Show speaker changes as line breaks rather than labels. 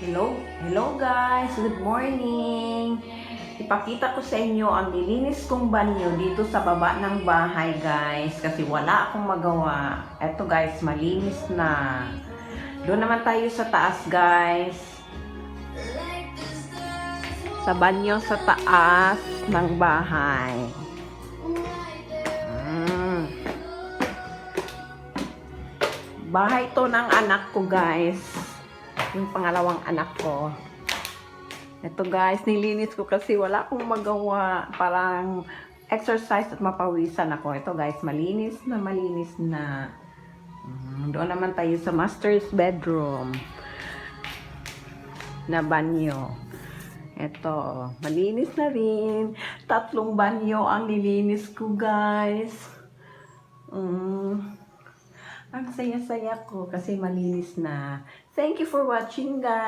Hello guys, good morning. Ipakita ko sa inyo ang nilinis kong banyo dito sa baba ng bahay guys kasi wala akong magawa. Eto guys, malinis na. Doon naman tayo sa taas guys. Sa banyo sa taas ng bahay. Bahay to ng anak ko guys. Yung pangalawang anak ko. Ito guys, nilinis ko kasi wala akong magawa. Parang exercise at mapawisan ako. Ito guys, malinis na. Doon naman tayo sa master's bedroom na banyo. Ito, malinis na rin. 3 banyo ang nilinis ko guys. Ang saya-saya ko kasi malinis na. Thank you for watching guys.